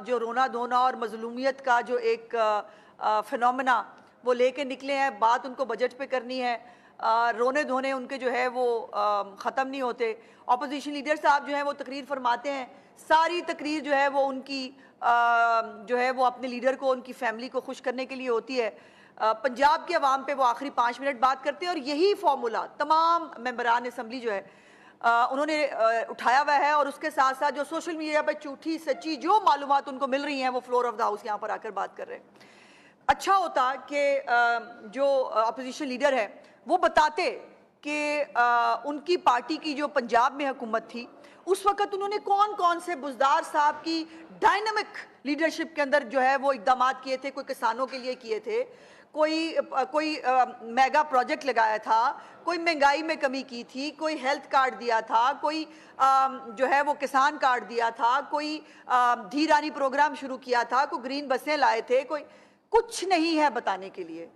جو رونا دھونا اور مظلومیت کا جو ایک فنومنا وہ لے کے نکلے ہیں، بات ان کو بجٹ پہ کرنی ہے، رونے دھونے ان کے جو ہے وہ ختم نہیں ہوتے۔ اپوزیشن لیڈر صاحب جو ہیں وہ تقریر فرماتے ہیں، ساری تقریر جو ہے وہ ان کی جو ہے وہ اپنے لیڈر کو، ان کی فیملی کو خوش کرنے کے لیے ہوتی ہے۔ پنجاب کے عوام پہ وہ آخری 5 منٹ بات کرتے ہیں، اور یہی فارمولا تمام ممبران اسمبلی جو ہے انہوں نے اٹھایا ہوا ہے، اور اس کے ساتھ ساتھ جو سوشل میڈیا پہ جھوٹی سچی جو معلومات ان کو مل رہی ہیں وہ فلور آف دا ہاؤس یہاں پر آ کر بات کر رہے ہیں۔ اچھا ہوتا کہ جو اپوزیشن لیڈر ہے وہ بتاتے کہ ان کی پارٹی کی جو پنجاب میں حکومت تھی اس وقت انہوں نے کون کون سے بزدار صاحب کی ڈائنامک لیڈرشپ کے اندر جو ہے وہ اقدامات کیے تھے، کوئی کسانوں کے لیے کیے تھے، کوئی میگا پروجیکٹ لگایا تھا، کوئی مہنگائی میں کمی کی تھی، کوئی ہیلتھ کارڈ دیا تھا، کوئی جو ہے وہ کسان کارڈ دیا تھا، کوئی دھیرانی پروگرام شروع کیا تھا، کوئی گرین بسیں لائے تھے، کوئی کچھ نہیں ہے بتانے کے لیے۔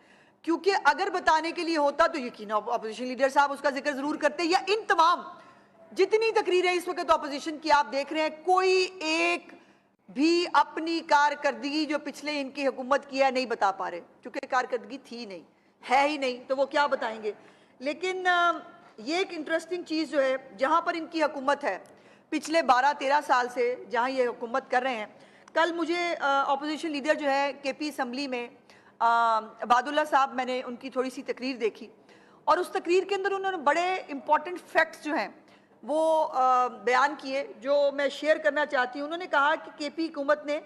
کیونکہ اگر بتانے کے لیے ہوتا تو یقینا اپوزیشن لیڈر صاحب اس کا ذکر ضرور کرتے، یا ان تمام جتنی تقریریں اس وقت اپوزیشن کی آپ دیکھ رہے ہیں، کوئی ایک بھی اپنی کارکردگی جو پچھلے ان کی حکومت کی ہے نہیں بتا پا رہے، کیونکہ کارکردگی تھی نہیں، ہے ہی نہیں، تو وہ کیا بتائیں گے۔ لیکن یہ ایک انٹرسٹنگ چیز جو ہے، جہاں پر ان کی حکومت ہے پچھلے 12-13 سال سے جہاں یہ حکومت کر رہے ہیں، کل مجھے اپوزیشن لیڈر جو ہے کے پی اسمبلی میں عباد اللہ صاحب، میں نے ان کی تھوڑی سی تقریر دیکھی، اور اس تقریر کے اندر انہوں نے بڑے امپورٹنٹ فیکٹس جو ہیں وہ بیان کیے جو میں شیئر کرنا چاہتی ہوں۔ انہوں نے کہا کہ کے پی حکومت نے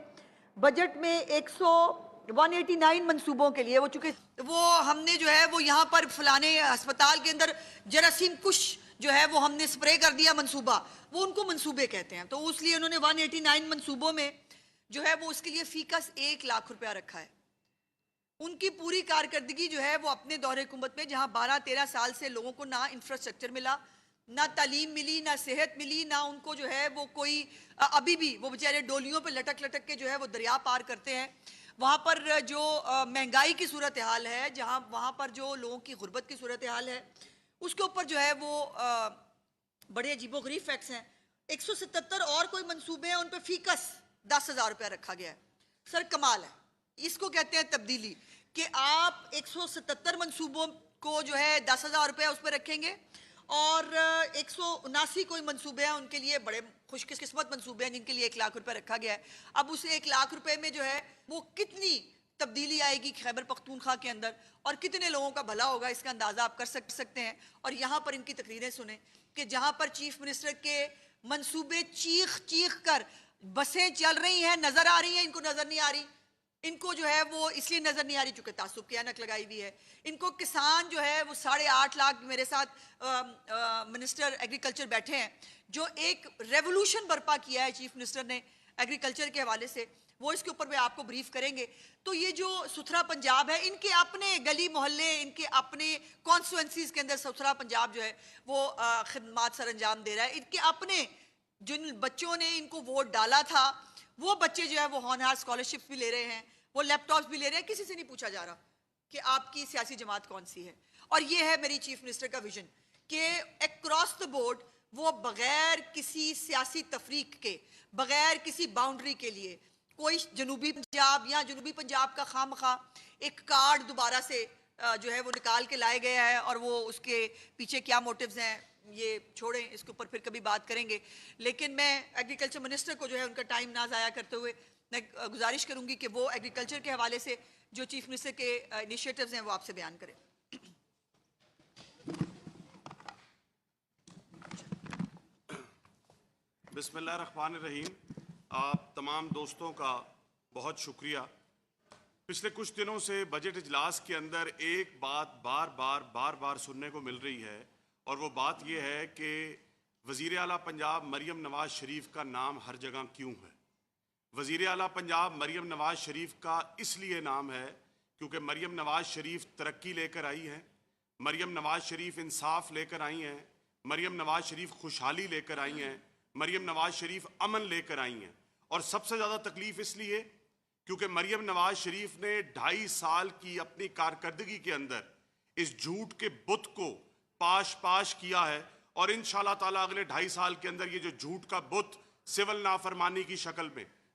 بجٹ میں 189 منصوبوں کے لیے، وہ چونکہ وہ ہم نے جو ہے وہ یہاں پر فلانے ہسپتال کے اندر جراثیم کش جو ہے وہ ہم نے سپرے کر دیا منصوبہ، وہ ان کو منصوبے کہتے ہیں، تو اس لیے انہوں نے 189 منصوبوں میں جو ہے وہ اس کے لیے فی کس 1 لاکھ روپیہ رکھا ہے۔ ان کی پوری کارکردگی جو ہے وہ اپنے دور حکومت میں، جہاں 12-13 سال سے لوگوں کو نہ انفراسٹرکچر ملا، نہ تعلیم ملی، نہ صحت ملی، نہ ان کو جو ہے وہ کوئی ابھی بھی وہ بیچارے ڈولیوں پہ لٹک لٹک کے جو ہے وہ دریا پار کرتے ہیں، وہاں پر جو مہنگائی کی صورتحال ہے، جہاں وہاں پر جو لوگوں کی غربت کی صورتحال ہے، اس کے اوپر جو ہے وہ بڑے عجیب و غریب فیکٹس ہیں۔ 177 اور کوئی منصوبے ہیں، ان پہ فی کس 10,000 روپیہ رکھا گیا ہے۔ سر کمال ہے، اس کو کہتے ہیں تبدیلی، کہ آپ 177 منصوبوں کو جو ہے 10,000 روپے اس پہ رکھیں گے، اور 179 کوئی منصوبے ہیں ان کے لیے بڑے خوش قسمت منصوبے ہیں جن کے لیے 1 لاکھ روپے رکھا گیا ہے۔ اب اس 1 لاکھ روپے میں جو ہے وہ کتنی تبدیلی آئے گی خیبر پختونخوا کے اندر، اور کتنے لوگوں کا بھلا ہوگا، اس کا اندازہ آپ کر سکتے ہیں۔ اور یہاں پر ان کی تقریریں سنیں کہ جہاں پر چیف منسٹر کے منصوبے چیخ چیخ کر بسیں چل رہی ہیں، نظر آ رہی ہیں، ان کو نظر نہیں آ رہی، ان کو جو ہے وہ اس لیے نظر نہیں آ رہی چونکہ تعصب کی اینک لگائی ہوئی ہے۔ ان کو کسان جو ہے وہ 8.5 لاکھ میرے ساتھ منسٹر ایگریکلچر بیٹھے ہیں، جو ایک ریولوشن برپا کیا ہے چیف منسٹر نے ایگریکلچر کے حوالے سے، وہ اس کے اوپر میں آپ کو بریف کریں گے۔ تو یہ جو ستھرا پنجاب ہے، ان کے اپنے گلی محلے، ان کے اپنے کانسٹیچوئنسیز کے اندر ستھرا پنجاب جو ہے وہ خدمات سر انجام دے رہا ہے۔ ان کے اپنے جن بچوں نے ان کو ووٹ ڈالا تھا، وہ بچے جو ہے وہ ہونہار اسکالرشپ بھی لے رہے ہیں، وہ لیپ ٹاپس بھی لے رہے ہیں، کسی سے نہیں پوچھا جا رہا کہ آپ کی سیاسی جماعت کون سی ہے۔ اور یہ ہے میری چیف منسٹر کا ویژن کہ اکراس دا بورڈ وہ بغیر کسی سیاسی تفریق کے، بغیر کسی باؤنڈری کے لیے، کوئی جنوبی پنجاب یا جنوبی پنجاب کا خواہ مخواہ ایک کارڈ دوبارہ سے جو ہے وہ نکال کے لائے گیا ہے، اور وہ اس کے پیچھے کیا موٹیوز ہیں یہ چھوڑیں، اس کے اوپر پھر کبھی بات کریں گے۔ لیکن میں ایگریکلچر منسٹر کو جو ہے ان کا ٹائم نہ ضائع کرتے ہوئے میں گزارش کروں گی کہ وہ ایگریکلچر کے حوالے سے جو چیف منسٹر کے انیشیٹوز ہیں وہ آپ سے بیان کریں۔ بسم اللہ الرحمن الرحیم۔ آپ تمام دوستوں کا بہت شکریہ۔ پچھلے کچھ دنوں سے بجٹ اجلاس کے اندر ایک بات بار بار سننے کو مل رہی ہے، اور وہ بات یہ ہے کہ وزیر اعلیٰ پنجاب مریم نواز شریف کا نام ہر جگہ کیوں ہے۔ وزیر اعلیٰ پنجاب مریم نواز شریف کا اس لیے نام ہے کیونکہ مریم نواز شریف ترقی لے کر آئی ہیں، مریم نواز شریف انصاف لے کر آئی ہیں، مریم نواز شریف خوشحالی لے کر آئی ہیں، مریم نواز شریف امن لے کر آئی ہیں۔ اور سب سے زیادہ تکلیف اس لیے کیونکہ مریم نواز شریف نے 2.5 سال کی اپنی کارکردگی کے اندر اس جھوٹ کے بت کو پاش کیا ہے، اور انشاءاللہ تعالیٰ اگلے 2.5 سال کے اندر یہ جو جھوٹ کا بت سول نافرمانی کی شکل میں،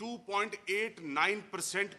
2.89%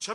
6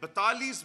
42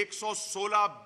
116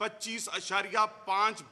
25.5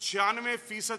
96%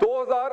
2000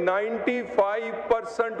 95%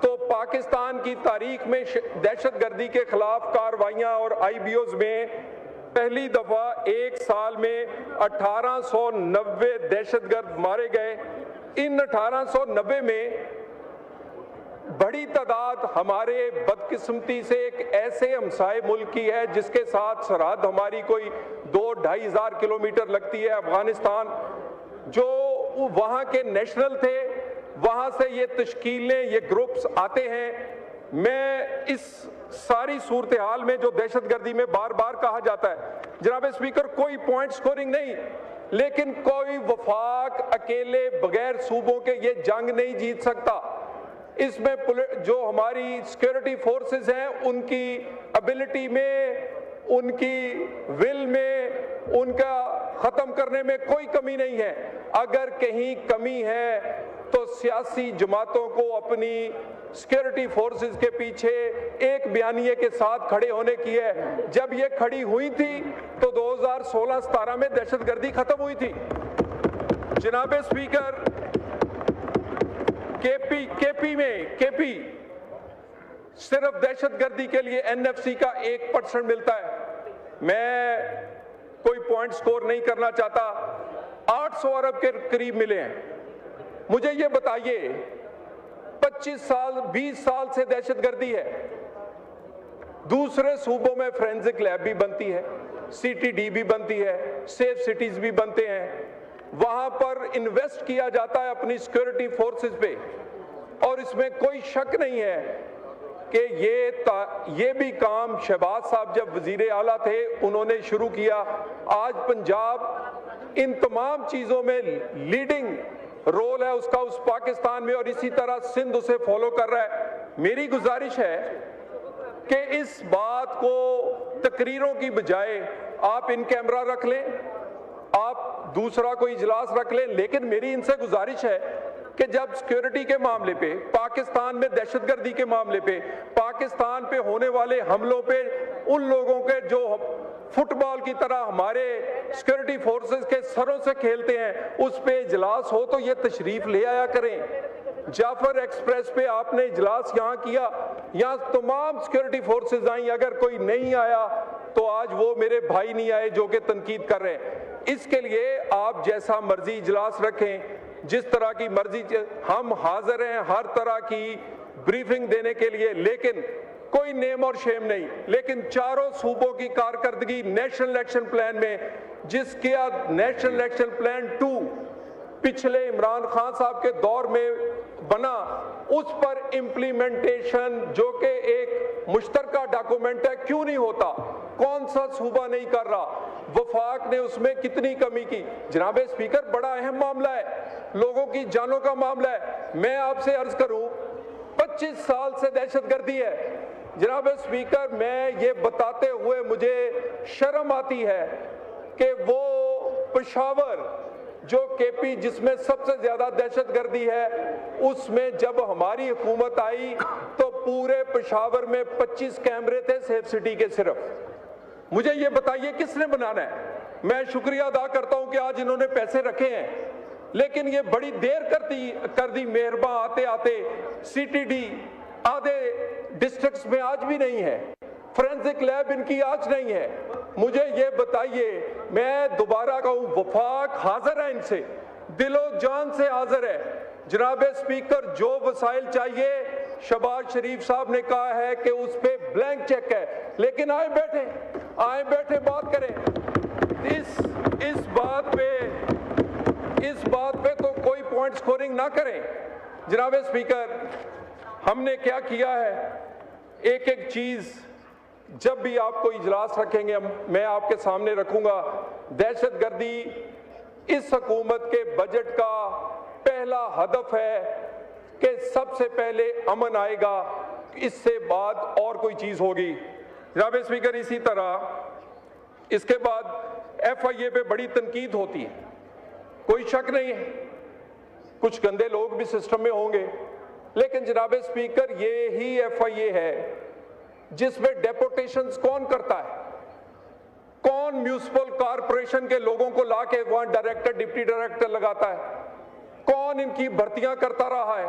تو پاکستان کی تاریخ میں دہشت گردی کے خلاف کارروائیاں اور آئی بی اوز میں پہلی دفعہ ایک سال میں 1890 دہشت گرد مارے گئے. ان 1890 میں بڑی تعداد ہمارے بدقسمتی سے ایک ایسے ہمسائے ملک کی ہے جس کے ساتھ سرحد ہماری کوئی 2-2.5 ہزار کلومیٹر لگتی ہے، افغانستان، جو وہاں کے نیشنل تھے، وہاں سے یہ تشکیلیں، یہ گروپس آتے ہیں. میں اس ساری صورتحال میں جو دہشت گردی میں بار بار کہا جاتا ہے جناب اسپیکر، کوئی پوائنٹ سکورنگ نہیں، لیکن کوئی وفاق اکیلے بغیر صوبوں کے یہ جنگ نہیں جیت سکتا. اس میں جو ہماری سیکورٹی فورسز ہیں ان کی ابیلٹی میں، ان کی ول میں، ان کا ختم کرنے میں کوئی کمی نہیں ہے. اگر کہیں کمی ہے تو سیاسی جماعتوں کو اپنی سیکورٹی فورسز کے پیچھے ایک بیانیے کے ساتھ کھڑے ہونے کی ہے. جب یہ کھڑی ہوئی تھی تو 2016-17 میں دہشت گردی ختم ہوئی تھی. جناب اسپیکر، کے پی صرف دہشت گردی کے لیے NFC کا 1% ملتا ہے. میں کوئی پوائنٹ سکور نہیں کرنا چاہتا، 800 ارب کے قریب ملے ہیں. مجھے یہ بتائیے 25 سال 20 سال سے دہشت گردی ہے، دوسرے صوبوں میں فورینزک لیب بھی بنتی ہے، CTD بھی بنتی ہے، سیف سٹیز بھی بنتے ہیں، وہاں پر انویسٹ کیا جاتا ہے اپنی سیکورٹی فورسز پہ، اور اس میں کوئی شک نہیں ہے کہ یہ بھی کام شہباز صاحب جب وزیر اعلیٰ تھے انہوں نے شروع کیا. آج پنجاب ان تمام چیزوں میں لیڈنگ رول ہے اس کا اس پاکستان میں، اور اسی طرح سندھ اسے فالو کر رہا ہے. میری گزارش ہے کہ اس بات کو تقریروں کی بجائے آپ ان کیمرہ رکھ لیں، آپ دوسرا کوئی اجلاس رکھ لیں، لیکن میری ان سے گزارش ہے کہ جب سیکورٹی کے معاملے پہ، پاکستان میں دہشت گردی کے معاملے پہ، پاکستان پہ ہونے والے حملوں پہ ان لوگوں کے جو فٹ بال کی طرح ہمارے سیکورٹی فورسز کے سروں سے کھیلتے ہیں، اس پہ اجلاس ہو تو یہ تشریف لے آیا کریں. جعفر ایکسپریس پہ آپ نے اجلاس یہاں کیا، یہاں تمام سیکورٹی فورسز آئیں، اگر کوئی نہیں آیا تو آج وہ میرے بھائی نہیں آئے جو کہ تنقید کر رہے ہیں. اس کے لیے آپ جیسا مرضی اجلاس رکھیں، جس طرح کی مرضی، ہم حاضر ہیں ہر طرح کی بریفنگ دینے کے لیے، لیکن کوئی نیم اور شیم نہیں. لیکن چاروں صوبوں کی کارکردگی نیشنل ایکشن پلان میں، جس کیا نیشنل ایکشن پلان 2 پچھلے عمران خان صاحب کے دور میں بنا، اس پر امپلیمنٹیشن جو کہ ایک مشترکہ ڈاکومنٹ ہے کیوں نہیں ہوتا؟ کون سا صوبہ نہیں کر رہا؟ وفاق نے اس میں کتنی کمی کی؟ جناب اسپیکر، بڑا اہم معاملہ ہے، لوگوں کی جانوں کا معاملہ ہے. میں آپ سے عرض کروں 25 سال سے دہشت گردی ہے. جناب اسپیکر، میں یہ بتاتے ہوئے مجھے شرم آتی ہے کہ وہ پشاور جو KP جس میں سب سے زیادہ دہشت گردی ہے، اس میں جب ہماری حکومت آئی تو پورے پشاور میں 25 کیمرے تھے سیف سٹی کے صرف. مجھے یہ بتائیے کس نے بنانا ہے؟ میں شکریہ ادا کرتا ہوں کہ آج انہوں نے پیسے رکھے ہیں، لیکن یہ بڑی دیر کر دی مہرباں آتے آتے. CTD آدھے ڈسٹرکٹس میں آج بھی نہیں ہے، فورینزک لیب ان کی آج نہیں ہے. مجھے یہ بتائیے، میں دوبارہ کہوں، وفاق حاضر ہے ان سے، دل و جان سے حاضر ہے. جناب اسپیکر، جو وسائل چاہیے، شہباز شریف صاحب نے کہا ہے کہ اس پہ بلینک چیک ہے، لیکن آئے بیٹھے بات کریں. اس بات پہ تو کوئی پوائنٹ سکورنگ نہ کریں. جناب اسپیکر، ہم نے کیا کیا ہے؟ ایک ایک چیز جب بھی آپ کو اجلاس رکھیں گے میں آپ کے سامنے رکھوں گا. دہشت گردی اس حکومت کے بجٹ کا پہلا ہدف ہے کہ سب سے پہلے امن آئے گا، اس سے بعد اور کوئی چیز ہوگی. جناب اسپیکر، اسی طرح اس کے بعد FIA پہ بڑی تنقید ہوتی ہے، کوئی شک نہیں ہے، کچھ گندے لوگ بھی سسٹم میں ہوں گے، لیکن جناب اسپیکر یہی FIA ہے جس میں ڈیپوٹیشنز کون کرتا ہے؟ کون میونسپل کارپوریشن کے لوگوں کو لا کے وہاں ڈائریکٹر ڈپٹی ڈائریکٹر لگاتا ہے؟ کون ان کی بھرتیاں کرتا رہا ہے؟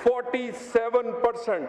47%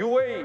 UAE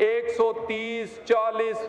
130, 40,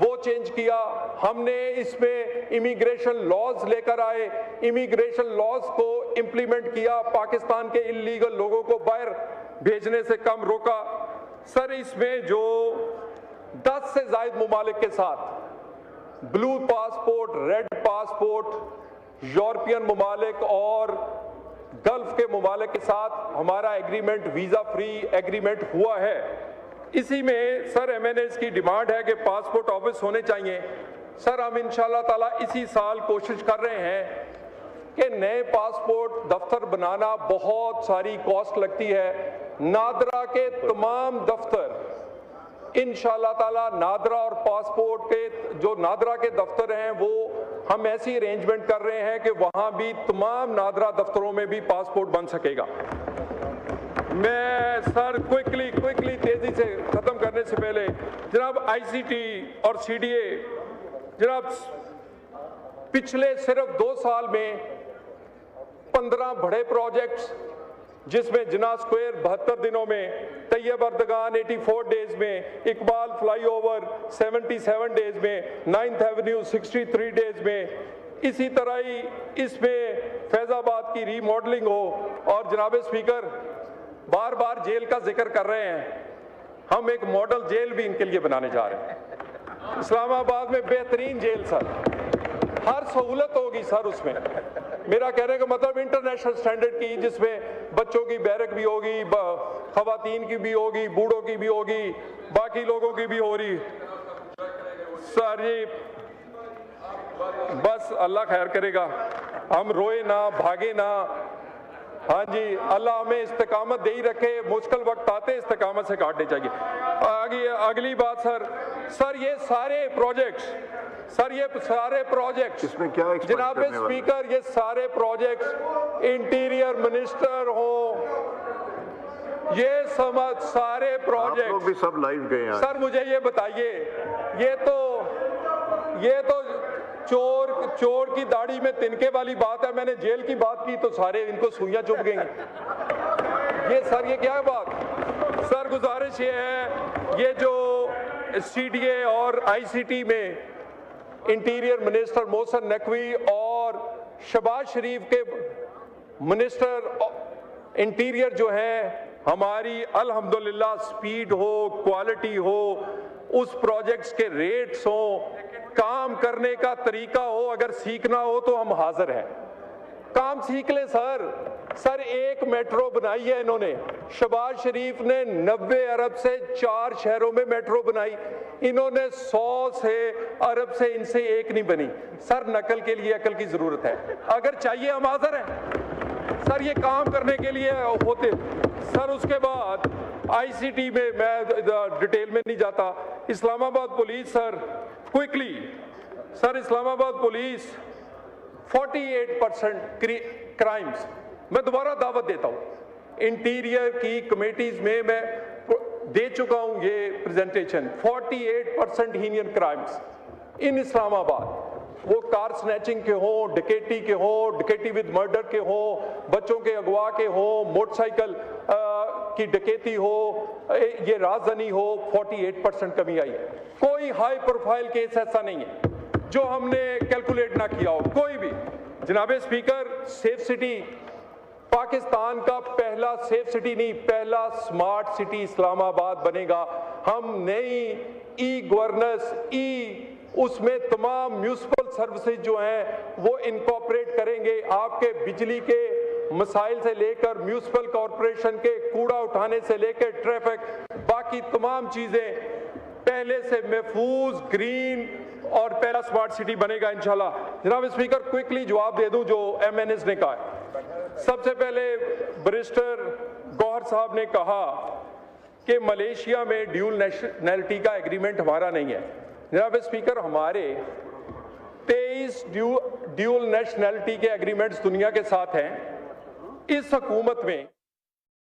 وہ چینج کیا. ہم نے اس میں امیگریشن لاز لے کر آئے, امیگریشن لاز کو امپلیمنٹ کیا, پاکستان کے انلیگل لوگوں کو باہر بھیجنے سے کم روکا. سر اس میں جو 10 سے زائد ممالک کے ساتھ بلو پاسپورٹ, ریڈ پاسپورٹ, یورپین ممالک اور گلف کے ممالک کے ساتھ ہمارا ایگریمنٹ, ویزا فری ایگریمنٹ ہوا ہے. اسی میں سر MNAs کی ڈیمانڈ ہے کہ پاسپورٹ آفس ہونے چاہیے. سر ہم انشاءاللہ تعالیٰ اسی سال کوشش کر رہے ہیں کہ نئے پاسپورٹ دفتر بنانا بہت ساری کاسٹ لگتی ہے. نادرا کے تمام دفتر انشاءاللہ تعالیٰ, نادرا اور پاسپورٹ کے جو نادرا کے دفتر ہیں وہ ہم ایسی ارینجمنٹ کر رہے ہیں کہ وہاں بھی تمام نادرا دفتروں میں بھی پاسپورٹ بن سکے گا. میں سر کوئکلی تیزی سے ختم کرنے سے پہلے جناب ICT اور CDA, جناب پچھلے صرف 2 سال میں 15 بڑے پروجیکٹس, جس میں جناح اسکوائر 72 دنوں میں, طیب اردگان 84 ڈیز میں, اقبال فلائی اوور 77 ڈیز میں, 9th ایونیو 63 ڈیز میں, اسی طرح ہی اس میں فیض آباد کی ری ماڈلنگ ہو. اور جناب اسپیکر بار بار جیل کا ذکر کر رہے ہیں, ہم ایک ماڈل جیل بھی ان کے لیے بنانے جا رہے ہیں. اسلام آباد میں بہترین جیل سر, ہر سہولت ہوگی سر اس میں. میرا کہنے کا مطلب انٹرنیشنل سٹینڈرڈ کی, جس میں بچوں کی بیرک بھی ہوگی, خواتین کی بھی ہوگی, بوڑھوں کی بھی ہوگی, باقی لوگوں کی بھی ہو رہی. سر جی بس اللہ خیر کرے گا, ہم روئے نہ, بھاگے نہ. ہاں جی, اللہ ہمیں استقامت دے ہی رکھے, مشکل وقت آتے استقامت سے کاٹنے چاہیے. اگلی بات سر یہ سارے پروجیکٹس اس میں کیا جناب اسپیکر, یہ سارے پروجیکٹس انٹیریئر منسٹر ہوں, یہ سارے پروجیکٹس بھی سب لائیو گئے ہیں. سر مجھے یہ بتائیے, یہ تو چور کی داڑھی میں تنکے والی بات ہے. میں نے جیل کی بات کی تو سارے ان کو سوئیاں چبھ گئی. یہ کیا بات سر. گزارش یہ ہے, یہ جو CDA اور ICT میں انٹیریئر منسٹر محسن نقوی اور شہباز شریف کے منسٹر انٹیریئر جو ہیں, ہماری الحمدللہ سپیڈ ہو, کوالٹی ہو, اس پروجیکٹس کے ریٹس ہوں, کام کرنے کا طریقہ ہو, اگر سیکھنا ہو تو ہم حاضر ہیں. کام سیکھ لیں سر. ایک میٹرو بنائی ہے انہوں نے, شہباز شریف نے 90 ارب سے 4 شہروں میں میٹرو بنائی, انہوں نے 100 ارب سے ان سے ایک نہیں بنی. سر نقل کے لیے عقل کی ضرورت ہے, اگر چاہیے ہم حاضر ہیں سر, یہ کام کرنے کے لیے ہوتے. سر اس کے بعد ICT میں ڈیٹیل میں نہیں جاتا. اسلام آباد پولیس سر, کوئکلی سر, اسلام آباد پولیس 48% کرائمز, میں دوبارہ دعوت دیتا ہوں, انٹیریئر کی کمیٹیز میں دے چکا ہوں یہ پریزنٹیشن. 48% ہینین کرائمز ان اسلام آباد, وہ کار سنیچنگ کے ہوں, ڈکیٹی کے ہوں, ڈکیٹی ود مرڈر کے ہوں, بچوں کے اغوا کے ہوں, موٹر سائیکل کی ڈکیتی ہو, یہ رازدنی ہو. 48% کمی آئی ہے. کوئی ہائی پروفائل کیس ایسا نہیں ہے جو ہم نے کیلکولیٹ نہ کیا ہو, کوئی بھی. جناب اسپیکر, سیف سٹی پاکستان کا پہلا سیف سٹی نہیں, پہلا سمارٹ سٹی اسلام آباد بنے گا. ہم نئی گورننس, اس میں تمام میونسپل سروسز جو ہیں وہ انکارپوریٹ کریں گے. آپ کے بجلی کے مسائل سے لے کر میونسپل کارپوریشن کے کوڑا اٹھانے سے لے کر ٹریفک, باقی تمام چیزیں پہلے سے محفوظ, گرین اور پہلا سمارٹ سٹی بنے گا انشاءاللہ. جناب اسپیکر, کوئکلی جواب دے دوں جو MNAs نے کہا ہے. سب سے پہلے بیرسٹر گوہر صاحب نے کہا کہ ملیشیا میں ڈیول نیشنلٹی کا ایگریمنٹ ہمارا نہیں ہے. جناب اسپیکر, ہمارے 23 ڈیول نیشنلٹی کے ایگریمنٹس دنیا کے ساتھ ہیں. اس حکومت میں